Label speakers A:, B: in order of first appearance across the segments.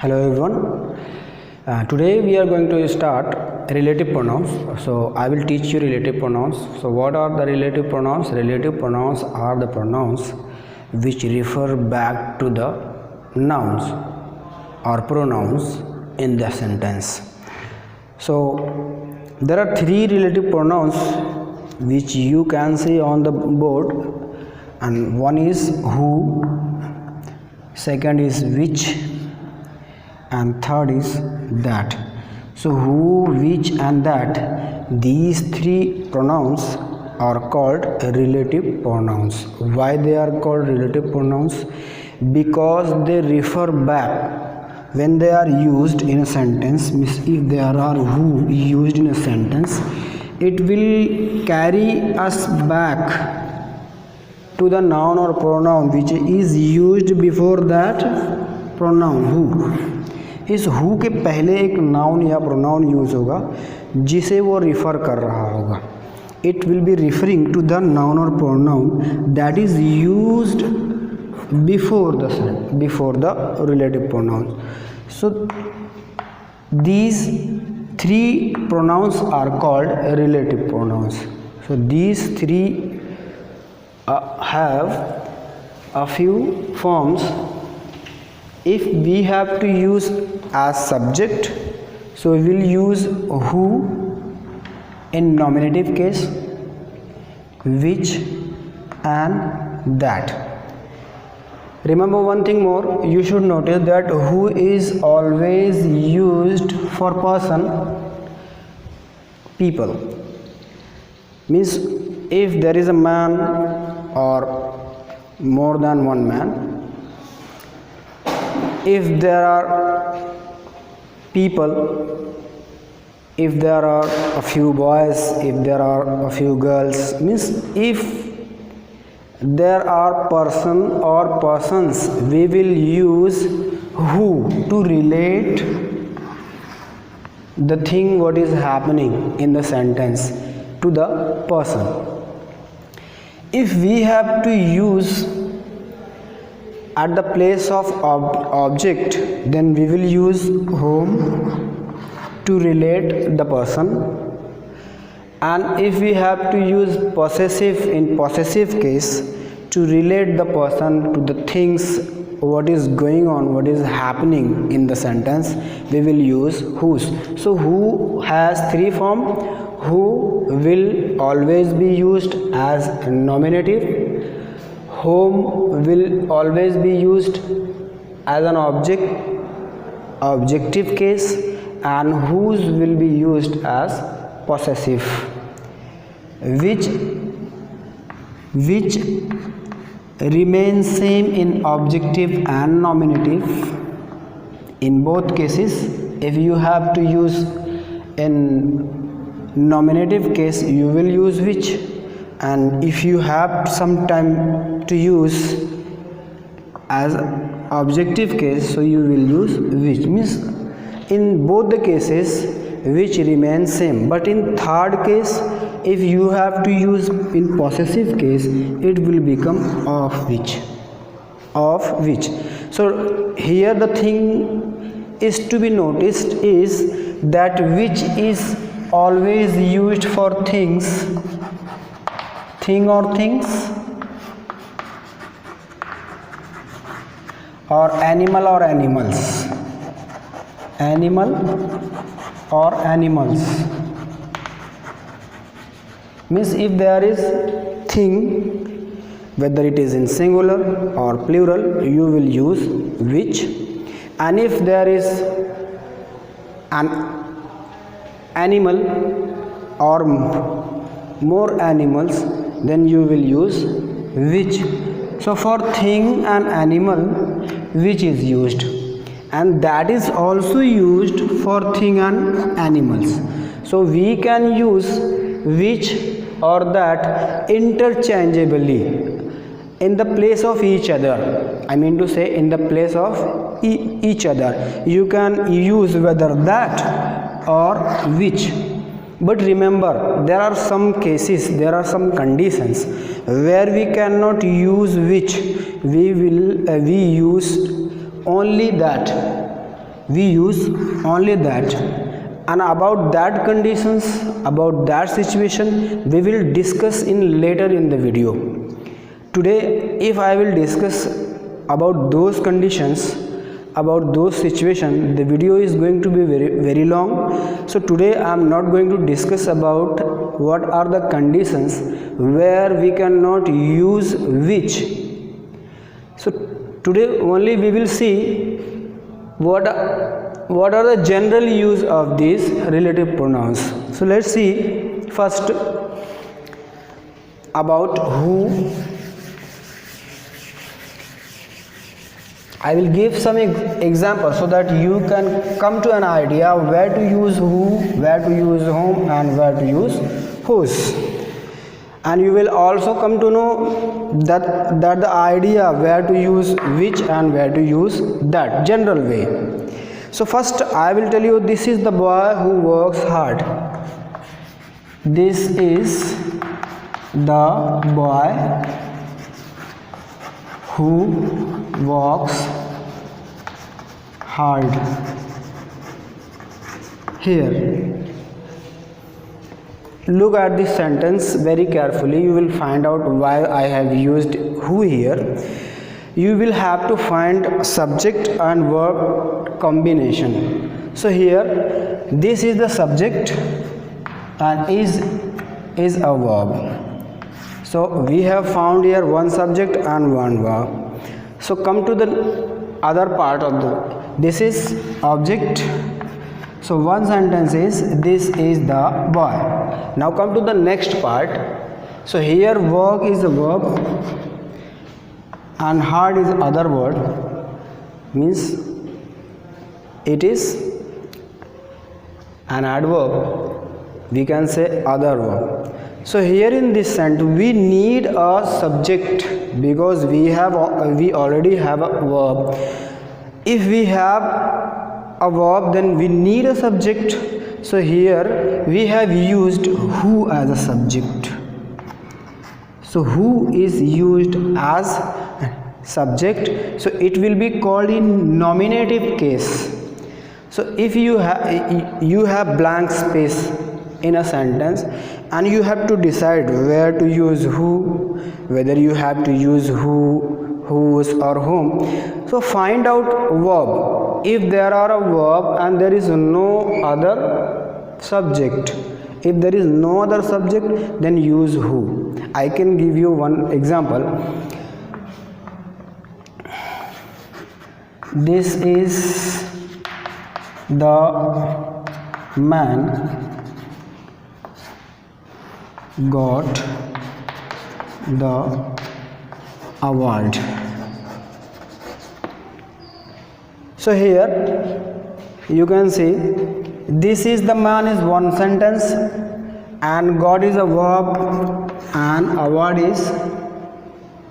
A: Hello everyone. Today we are going to start relative pronouns. So I will teach you relative pronouns. So what are the relative pronouns? Relative pronouns are the pronouns which refer back to the nouns or pronouns in the sentence. So there are three relative pronouns which you can see on the board, and one is who, second is which, and third is that. So who, which and that, these three pronouns are called relative pronouns. Why they are called relative pronouns? Because they refer back when they are used in a sentence. Means if there are who used in a sentence, it will carry us back to the noun or pronoun which is used before that pronoun. who, इस who के पहले एक noun या pronoun use होगा जिसे वो refer कर रहा होगा. It will be referring to the noun और pronoun that is used before the relative pronoun. So these three pronouns are called relative pronouns. So these three have a few forms. If we have to use as subject, so we will use who in nominative case, which and that. Remember one thing more, you should notice that who is always used for person, people. Means if there is a man or more than one man, if there are people, if there are a few boys, if there are a few girls, means if there are person or persons, we will use who to relate the thing what is happening in the sentence to the person. If we have to use at the place of object, then we will use whom to relate the person. And if we have to use possessive in possessive case to relate the person to the things what is going on, what is happening in the sentence, we will use whose. So who has three form. Who will always be used as nominative, whom will always be used as an objective case, and whose will be used as possessive. Which remains same in objective and nominative. In both cases, if you have to use in nominative case, you will use which, and if you have some time to use as objective case, so you will use which. Means in both the cases which remains same, but in third case if you have to use in possessive case, it will become of which. So here the thing is to be noticed is that which is always used for thing or things, or animal or animals. Means if there is thing, whether it is in singular or plural, you will use which. And if there is an animal or more animals, then you will use which. So for thing and animal, which is used, and that is also used for thing and animals. So we can use which or that interchangeably in the place of each other. I mean to say, in the place of each other you can use whether that or which. But remember, there are some cases, there are some conditions where we cannot use which. We use only that. we use only that, and about that conditions, about that situation we will discuss in later in the video. Today if I will discuss about those conditions, about those situations, the video is going to be very long. So today I am not going to discuss about what are the conditions where we cannot use which. So today only we will see what are the general use of these relative pronouns. So let's see first about who. I will give some examples so that you can come to an idea where to use who, where to use whom, and where to use whose. And you will also come to know that the idea where to use which and where to use that general way. So first I will tell you, this is the boy who works hard. This is the boy who works hard. Here, look at this sentence very carefully. You will find out why I have used who here. You will have to find subject and verb combination. So here, this is the subject and is a verb. So we have found here one subject and one verb. So come to the other part of this is object. So one sentence is, this is the boy. Now come to the next part. So here work is a verb and hard is other word, means it is an adverb, we can say other verb. So here in this sentence we need a subject because we already have a verb. If we have a verb, then we need a subject. So here we have used who as a subject. So who is used as subject, so it will be called in nominative case. So if you have blank space in a sentence and you have to decide where to use who, whether you have to use who, whose or whom. So find out verb. If there are a verb and there is no other subject, if there is no other subject, then use who. I can give you one example. This is the man got the award. So here you can see, this is the man is one sentence and got is a verb and award is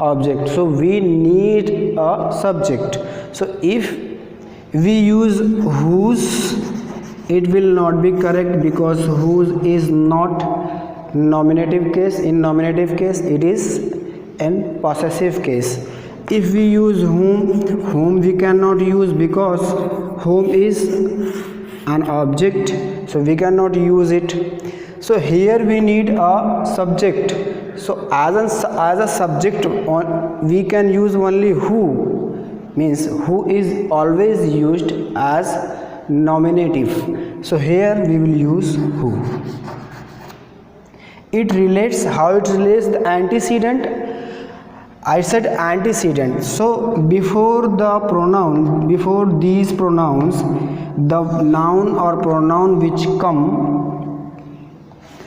A: object. So we need a subject. So if we use whose, it will not be correct because whose is not nominative case. In nominative case it is in possessive case. If we use whom we cannot use because whom is an object, so we cannot use it. So here we need a subject. So as a subject we can use only who, means who is always used as nominative. So here we will use who. It relates, how it relates the antecedent. I said antecedent. So before the pronoun, before these pronouns, the noun or pronoun which come,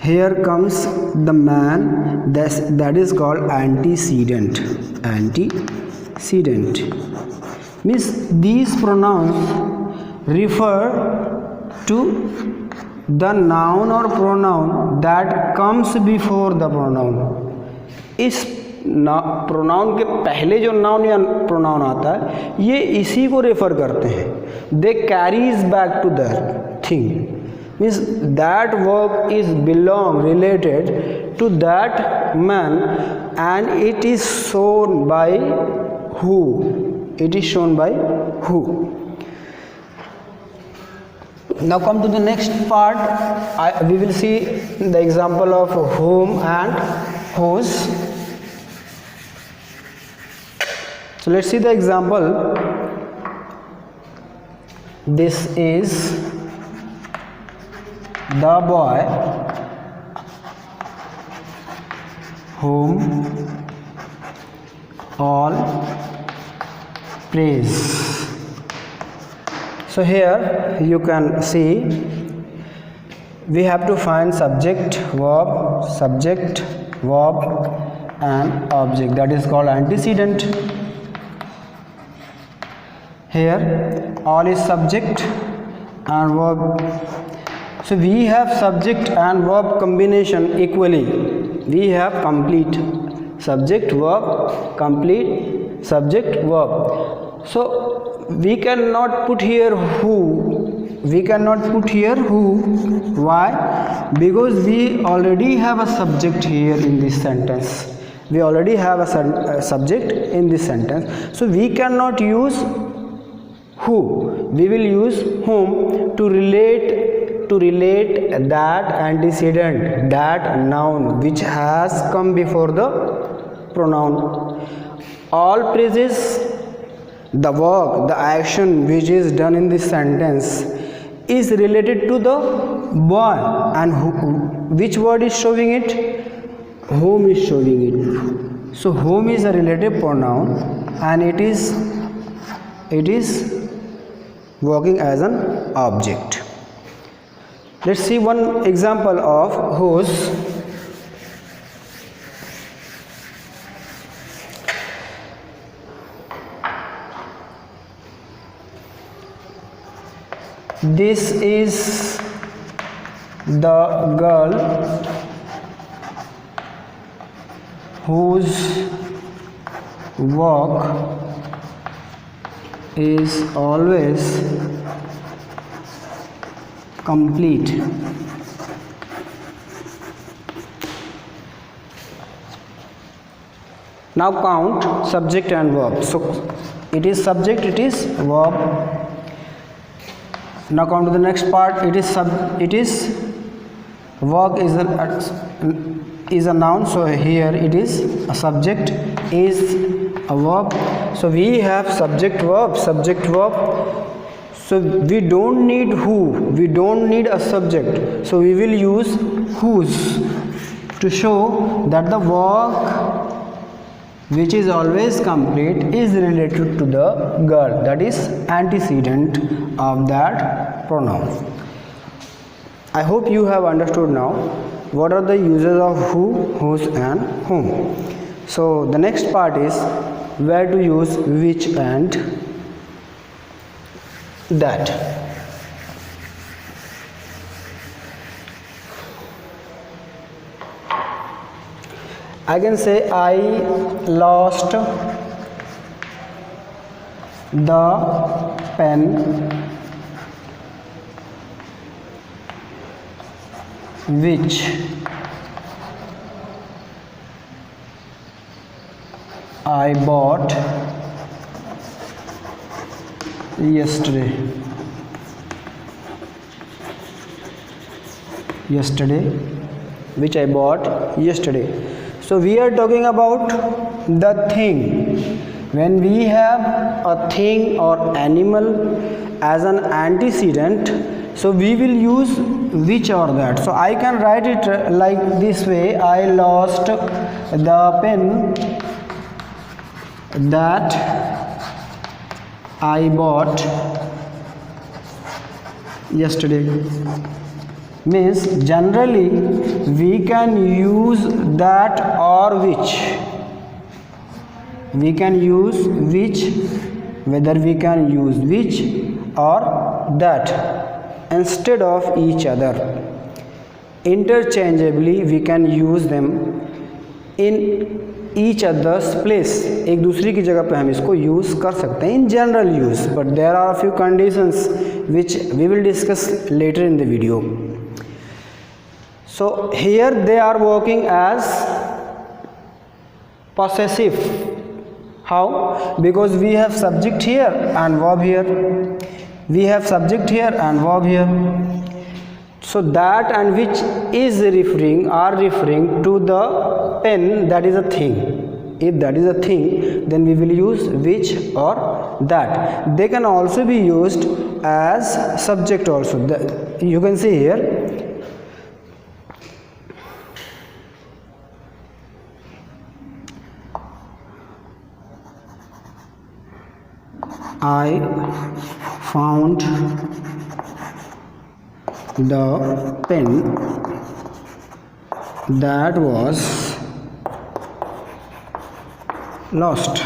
A: here comes the man, that is called antecedent. Antecedent means these pronouns refer to the noun or pronoun that comes before the pronoun. इस pronoun के पहले जो noun या pronoun आता है ये इसी को रेफर करते हैं. They carries back to that thing, means that work is belong related to that man and it is shown by who. It is shown by who. Now come to the next part. We will see the example of whom and whose. So let's see the example. This is the boy whom all praise. So here you can see we have to find subject, verb and object, that is called antecedent. Here all is subject and verb. So we have subject and verb combination equally. We have complete subject verb, complete subject verb. So we cannot put here who. Why? Because we already have a subject here in this sentence. So we cannot use who. We will use whom to relate that antecedent, that noun which has come before the pronoun. All praises, the work, the action which is done in this sentence is related to the boy, and which word is showing it? Whom is showing it. So whom is a relative pronoun and it is working as an object. Let's see one example of whose. This is the girl whose work is always complete. Now count subject and verb. So it is subject, it is verb. Now come to the next part. It is work is a noun, so here it is a subject, is a verb. So we have subject verb. So we don't need who, we don't need a subject, so we will use whose to show that the work which is always complete is related to the girl, that is antecedent of that pronoun. I hope you have understood now what are the uses of who, whose and whom. So the next part is where to use which and that. I can say I lost the pen which I bought yesterday, which I bought yesterday. So we are talking about the thing. When we have a thing or animal as an antecedent, so we will use which or that. So I can write it like this way: I lost the pen that I bought yesterday. Means generally we can use that or which. We can use which, whether we can use which or that instead of each other. Interchangeably we can use them in each other's place. एक दूसरे की जगह पे हम इसको use कर सकते हैं in general use, but there are a few conditions which we will discuss later in the video. So here they are working as possessive. How? Because we have subject here and verb here. we have subject here and verb here. So that and which is referring to the pen, that is a thing. If that is a thing, then we will use which or that. They can also be used as subject also. You can see here, I found the pen that was lost.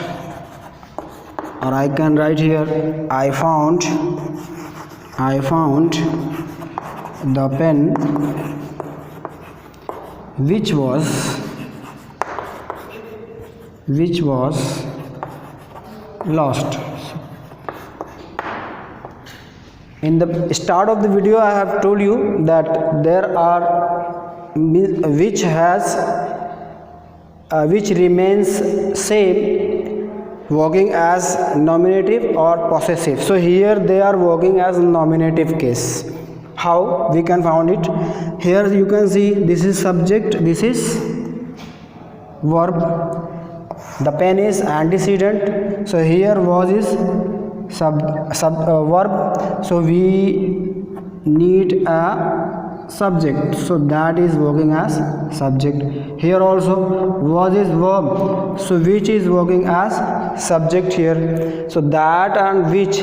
A: Or I can write here, I found the pen which was lost. In the start of the video, I have told you that there are which remains same working as nominative or possessive. So here they are working as nominative case. How we can find it? Here you can see this is subject, this is verb, the pen is antecedent. So here was is verb, so we need a subject, so that is working as subject. Here also was is verb, so which is working as subject here. So that and which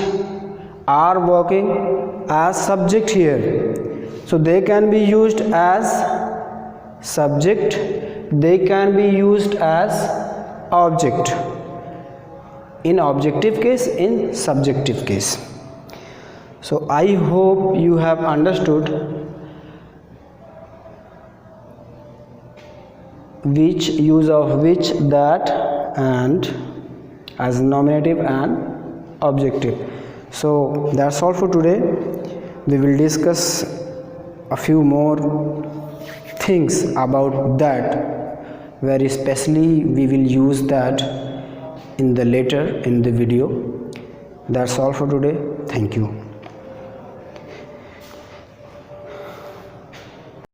A: are working as subject here, so they can be used as subject, they can be used as object in objective case, in subjective case. So I hope you have understood which use of which, that, and as nominative and objective. So that's all for today. We will discuss a few more things about that, very especially we will use that in the later in the video. That's all for today. Thank you.